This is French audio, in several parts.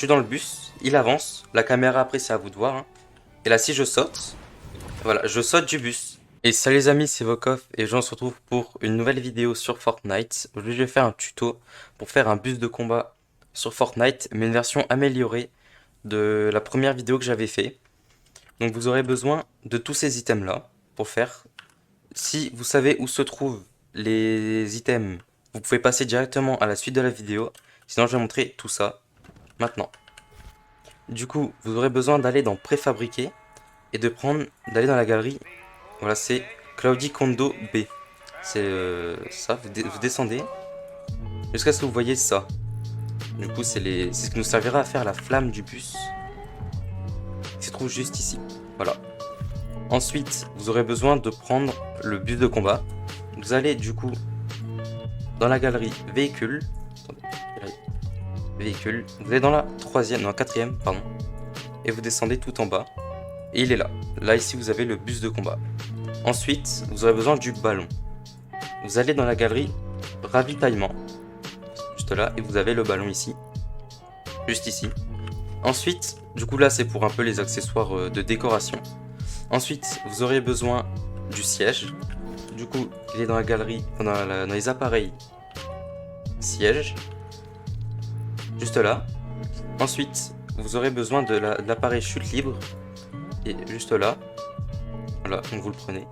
Je suis dans le bus, il avance, la caméra après c'est à vous de voir, hein. Et là si je saute, voilà, je saute du bus. Et salut les amis, c'est Vokov et je se retrouve pour une nouvelle vidéo sur Fortnite. Aujourd'hui je vais faire un tuto pour faire un bus de combat sur Fortnite, mais une version améliorée de la première vidéo que j'avais fait. Donc vous aurez besoin de tous ces items là pour faire. Si vous savez où se trouvent les items, vous pouvez passer directement à la suite de la vidéo. Sinon je vais montrer tout ça maintenant. Du coup, vous aurez besoin d'aller dans préfabriqué et d'aller dans la galerie. Voilà, c'est Cloudy Condo B. C'est ça, vous descendez jusqu'à ce que vous voyez ça. Du coup, c'est ce qui nous servira à faire la flamme du bus qui se trouve juste ici. Voilà. Ensuite, vous aurez besoin de prendre le bus de combat. Vous allez du coup dans la galerie véhicule. Attendez, véhicule. Vous allez dans la quatrième, pardon. Et vous descendez tout en bas. Et il est là. Là, ici, vous avez le bus de combat. Ensuite, vous aurez besoin du ballon. Vous allez dans la galerie ravitaillement. Juste là. Et vous avez le ballon ici. Juste ici. Ensuite, du coup, là, c'est pour un peu les accessoires de décoration. Ensuite, vous aurez besoin du siège. Du coup, il est dans la galerie, dans les appareils siège. Juste là. Ensuite, vous aurez besoin de l'appareil chute libre. Et juste là. Voilà, donc vous le prenez.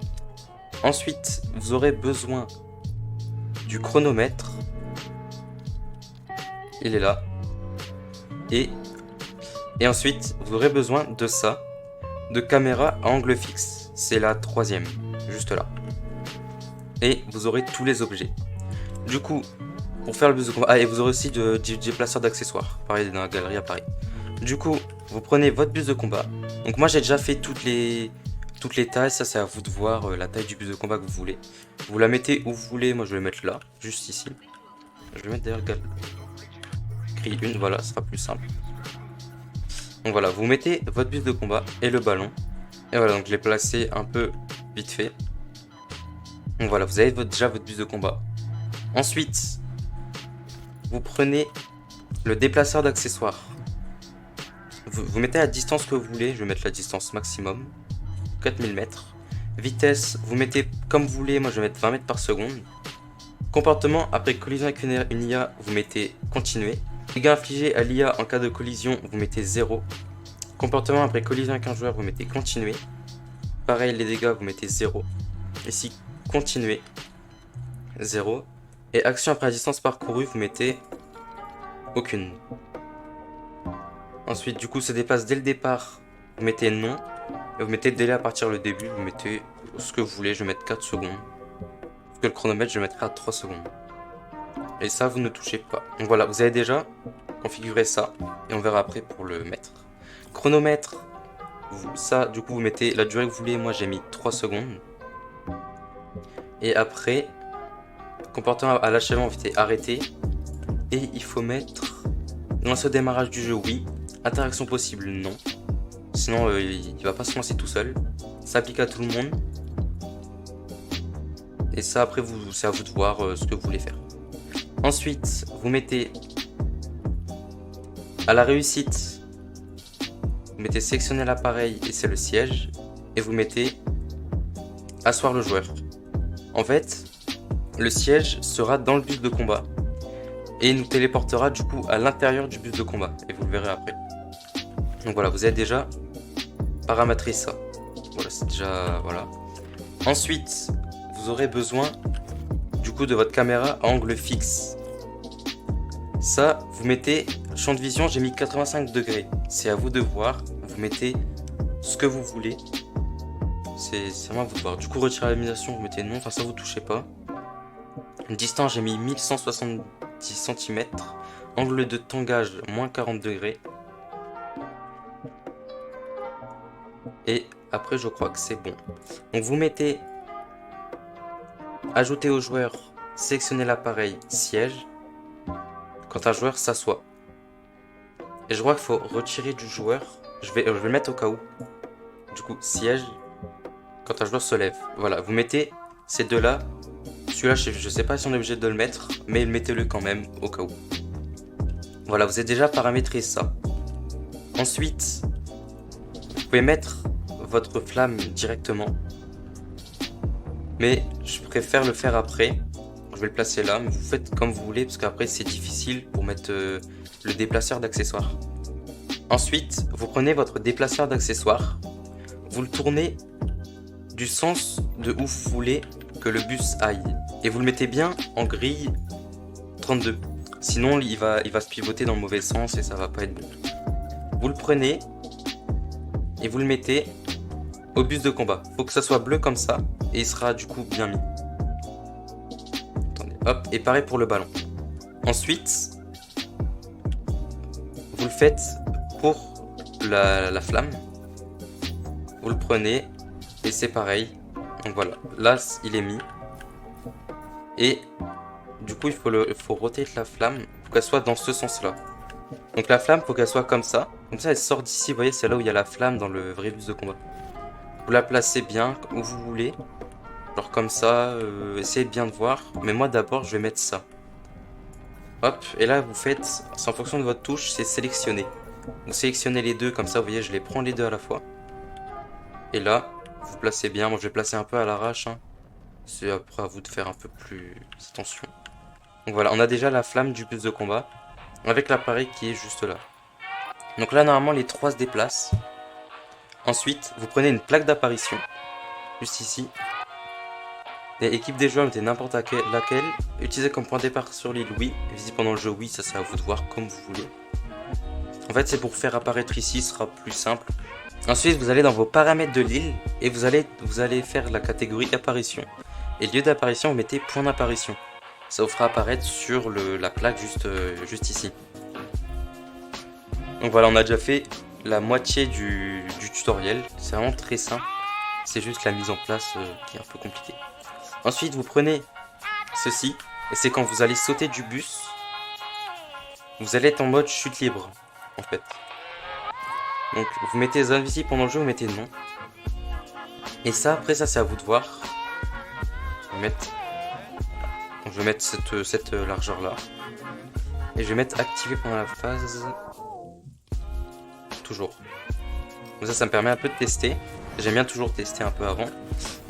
Ensuite, vous aurez besoin du chronomètre. Il est là. Et ensuite, vous aurez besoin de ça. De caméra à angle fixe. C'est la troisième. Juste là. Et vous aurez tous les objets. Du coup, pour faire le bus de combat... Ah, et vous aurez aussi du déplaceur d'accessoires. Pareil, dans la galerie à Paris. Du coup, vous prenez votre bus de combat. Donc moi, j'ai déjà fait toutes les tailles. Ça, c'est à vous de voir la taille du bus de combat que vous voulez. Vous la mettez où vous voulez. Moi, je vais le mettre là, juste ici. Je vais mettre derrière galerie 1. Voilà, ce sera plus simple. Donc voilà, vous mettez votre bus de combat et le ballon. Et voilà, donc je l'ai placé un peu vite fait. Donc voilà, vous avez déjà votre bus de combat. Ensuite, vous prenez le déplaceur d'accessoires. Vous mettez la distance que vous voulez. Je vais mettre la distance maximum. 4000 mètres. Vitesse, vous mettez comme vous voulez. Moi, je vais mettre 20 mètres par seconde. Comportement, après collision avec une IA, vous mettez continuer. Dégâts infligés à l'IA en cas de collision, vous mettez 0. Comportement après collision avec un joueur, vous mettez continuer. Pareil, les dégâts, vous mettez 0. Ici, continuer. 0. Et action après la distance parcourue, vous mettez aucune. Ensuite, du coup, se dépasse dès le départ, vous mettez non. Et vous mettez délai à partir du début, vous mettez ce que vous voulez. Je vais mettre 4 secondes. Parce que le chronomètre, je mettrai à 3 secondes. Et ça, vous ne touchez pas. Donc voilà, vous avez déjà configuré ça. Et on verra après pour le mettre. Chronomètre, ça, du coup, vous mettez la durée que vous voulez. Moi, j'ai mis 3 secondes. Et après, comportement à l'achèvement, vous mettez arrêter. Et il faut mettre lance au démarrage du jeu, oui. Interaction possible, non. Sinon, il va pas se lancer tout seul. Ça s'applique à tout le monde. Et ça, après, c'est à vous de voir ce que vous voulez faire. Ensuite, vous mettez à la réussite, vous mettez sélectionner l'appareil et c'est le siège. Et vous mettez asseoir le joueur. En fait, le siège sera dans le bus de combat. Et il nous téléportera du coup à l'intérieur du bus de combat. Et vous le verrez après. Donc voilà, vous avez déjà paramétré ça. Voilà, c'est déjà... Voilà. Ensuite, vous aurez besoin du coup de votre caméra à angle fixe. Ça, vous mettez champ de vision, j'ai mis 85 degrés. C'est à vous de voir. Vous mettez ce que vous voulez. C'est vraiment à vous de voir. Du coup, retirer l'animation, vous mettez non. Enfin, ça vous touchez pas. Distance, j'ai mis 1170 cm. Angle de tangage, moins 40 degrés. Et après, je crois que c'est bon. Donc, vous mettez ajouter au joueur, sélectionner l'appareil, siège. Quand un joueur s'assoit. Et je crois qu'il faut retirer du joueur. Je vais le mettre au cas où. Du coup, siège. Quand un joueur se lève. Voilà, vous mettez ces deux-là. Celui-là, je sais pas si on est obligé de le mettre. Mais mettez-le quand même au cas où. Voilà, vous avez déjà paramétré ça. Ensuite, vous pouvez mettre votre flamme directement. Mais je préfère le faire après. Je vais le placer là, mais vous faites comme vous voulez, parce qu'après c'est difficile pour mettre le déplaceur d'accessoires. Ensuite, vous prenez votre déplaceur d'accessoires, vous le tournez du sens de où vous voulez que le bus aille. Et vous le mettez bien en grille 32. Sinon, il va se pivoter dans le mauvais sens et ça va pas être bon. Vous le prenez et vous le mettez au bus de combat. Faut que ça soit bleu comme ça et il sera du coup bien mis. Attendez, hop, et pareil pour le ballon. Ensuite, vous le faites pour la flamme. Vous le prenez et c'est pareil. Donc voilà, là il est mis. Et du coup, il faut roter la flamme pour qu'elle soit dans ce sens-là. Donc la flamme, faut qu'elle soit comme ça. Comme ça, elle sort d'ici. Vous voyez, c'est là où il y a la flamme dans le vrai bus de combat. Vous la placez bien où vous voulez. Genre comme ça, essayez bien de voir. Mais moi, d'abord, je vais mettre ça. Hop, et là, vous faites, c'est en fonction de votre touche, c'est sélectionner. Vous sélectionnez les deux, comme ça, vous voyez, je les prends les deux à la fois. Et là, vous placez bien. Moi, je vais placer un peu à l'arrache. Hein. C'est après à vous de faire un peu plus attention. Donc voilà, on a déjà la flamme du bus de combat avec l'appareil qui est juste là. Donc là, normalement, les trois se déplacent. Ensuite, vous prenez une plaque d'apparition, juste ici. Les équipes des joueurs, mettez n'importe laquelle. Utilisez comme point de départ sur l'île, oui. Visible pendant le jeu, oui, ça c'est à vous de voir comme vous voulez. En fait, c'est pour faire apparaître ici, ce sera plus simple. Ensuite, vous allez dans vos paramètres de l'île et vous allez faire la catégorie apparition. Et lieu d'apparition, vous mettez point d'apparition. Ça vous fera apparaître sur la plaque juste ici. Donc voilà, on a déjà fait la moitié du tutoriel. C'est vraiment très simple. C'est juste la mise en place qui est un peu compliquée. Ensuite, vous prenez ceci. Et c'est quand vous allez sauter du bus. Vous allez être en mode chute libre, en fait. Donc, vous mettez zone visible pendant le jeu, vous mettez non. Et ça, après ça, c'est à vous de voir. Je vais mettre cette largeur là. Et je vais mettre activé pendant la phase. Toujours. Comme ça me permet un peu de tester. J'aime bien toujours tester un peu avant.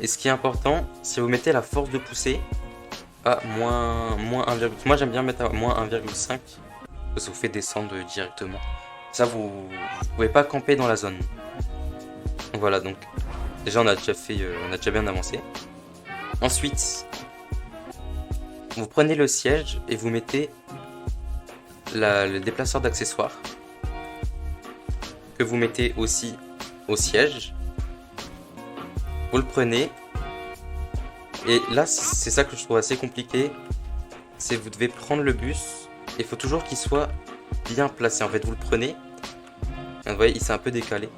Et ce qui est important, c'est vous mettez la force de pousser à moins 1, moi j'aime bien mettre à moins 1,5. Parce que ça vous fait descendre directement. Ça, vous pouvez pas camper dans la zone. Donc voilà, donc déjà on a déjà bien avancé. Ensuite, vous prenez le siège et vous mettez le déplaceur d'accessoires que vous mettez aussi au siège. Vous le prenez et là c'est ça que je trouve assez compliqué, c'est vous devez prendre le bus et il faut toujours qu'il soit bien placé. En fait, vous le prenez, vous voyez, il s'est un peu décalé.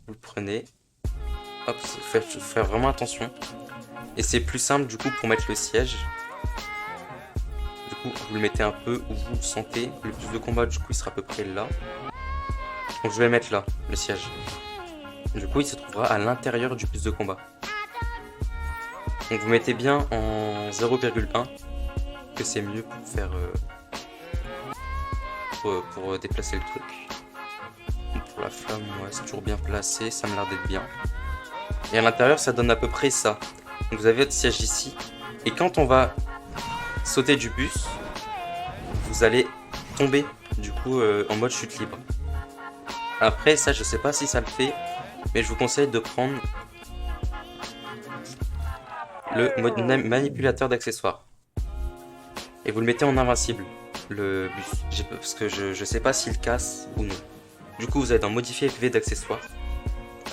Vous le prenez, hop, faire vraiment attention. Et c'est plus simple du coup pour mettre le siège. Du coup, vous le mettez un peu où vous le sentez. Le bus de combat, du coup, il sera à peu près là. Donc je vais le mettre là, le siège. Du coup, il se trouvera à l'intérieur du bus de combat. Donc vous mettez bien en 0,1, que c'est mieux pour faire pour déplacer le truc. Donc pour la flamme, ouais, c'est toujours bien placé, ça me l'air d'être bien. Et à l'intérieur, ça donne à peu près ça. Donc vous avez votre siège ici. Et quand on va sauter du bus, vous allez tomber du coup en mode chute libre. Après ça, je sais pas si ça le fait, mais je vous conseille de prendre le mode manipulateur d'accessoires. Et vous le mettez en invincible, le bus. Parce que je sais pas s'il casse ou non. Du coup, vous allez dans modifier FV d'accessoires.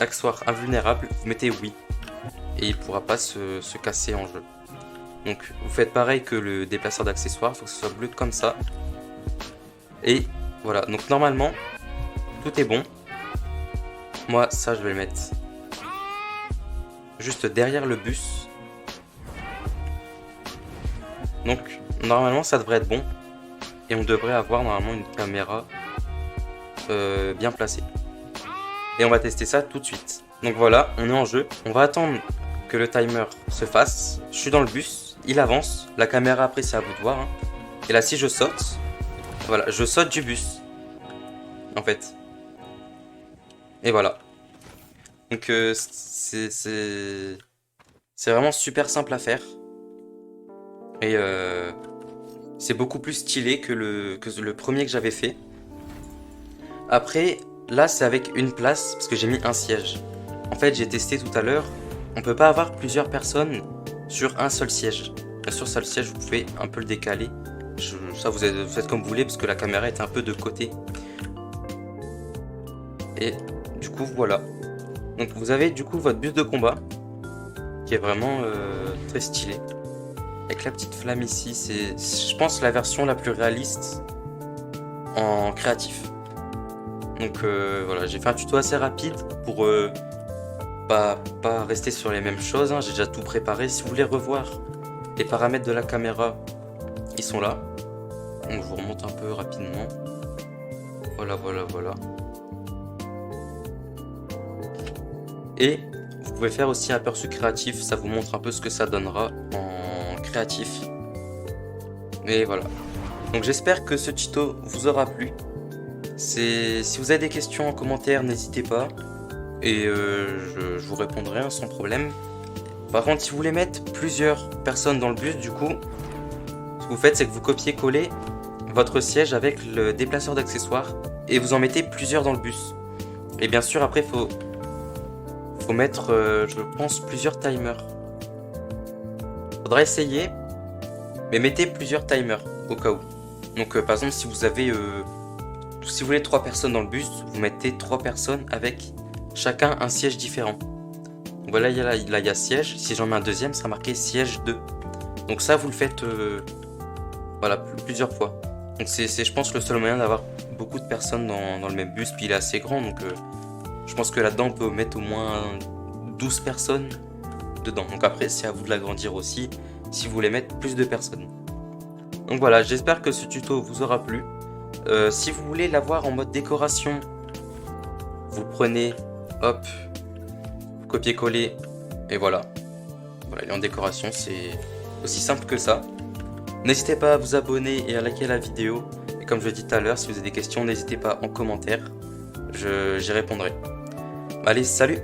Accessoires invulnérable, vous mettez oui. Et il pourra pas se casser en jeu. Donc vous faites pareil que le déplaceur d'accessoires, il faut que ce soit bleu comme ça. Et voilà, donc normalement, tout est bon. Moi, ça, je vais le mettre juste derrière le bus. Donc normalement, ça devrait être bon. Et on devrait avoir normalement une caméra bien placée. Et on va tester ça tout de suite. Donc voilà, on est en jeu. On va attendre que le timer se fasse. Je suis dans le bus, il avance. La caméra après c'est à vous de voir. Hein. Et là si je saute, voilà, je saute du bus. en fait. Et voilà. Donc c'est vraiment super simple à faire. Et c'est beaucoup plus stylé que le premier que j'avais fait. Après, là c'est avec une place parce que j'ai mis un siège. En fait, j'ai testé tout à l'heure. On peut pas avoir plusieurs personnes sur un seul siège. Bien sûr, ça le siège, vous pouvez un peu le décaler. Ça, vous faites comme vous voulez parce que la caméra est un peu de côté. Et du coup, voilà. Donc vous avez du coup votre bus de combat qui est vraiment très stylé. Avec la petite flamme ici, c'est je pense la version la plus réaliste en créatif. Donc voilà, j'ai fait un tuto assez rapide pour pas rester sur les mêmes choses, hein. J'ai déjà tout préparé. Si vous voulez revoir les paramètres de la caméra, ils sont là. Donc je vous remonte un peu rapidement. Voilà, voilà, voilà. Et vous pouvez faire aussi un aperçu créatif, ça vous montre un peu ce que ça donnera en créatif. Et voilà. Donc j'espère que ce tuto vous aura plu. Si vous avez des questions en commentaire, n'hésitez pas. Et je vous répondrai hein, sans problème. Par contre, si vous voulez mettre plusieurs personnes dans le bus, du coup, ce que vous faites, c'est que vous copiez-collez votre siège avec le déplaceur d'accessoires et vous en mettez plusieurs dans le bus. Et bien sûr, après, faut mettre, je pense, plusieurs timers. Faudra essayer, mais mettez plusieurs timers au cas où. Donc, par exemple, si vous voulez 3 personnes dans le bus, vous mettez 3 personnes avec chacun un siège différent. Donc voilà, là, il y a siège. Si j'en mets un deuxième, ça sera marqué siège 2. Donc ça, vous le faites voilà, plusieurs fois. Donc c'est, je pense, le seul moyen d'avoir beaucoup de personnes dans le même bus. Puis il est assez grand, donc je pense que là-dedans, on peut mettre au moins 12 personnes dedans. Donc après, c'est à vous de l'agrandir aussi, si vous voulez mettre plus de personnes. Donc voilà, j'espère que ce tuto vous aura plu. Si vous voulez l'avoir en mode décoration, vous le prenez, hop, copier-coller, et voilà. Voilà, il est en décoration, c'est aussi simple que ça. N'hésitez pas à vous abonner et à liker la vidéo. Et comme je l'ai dit tout à l'heure, si vous avez des questions, n'hésitez pas en commentaire, j'y répondrai. Allez, salut!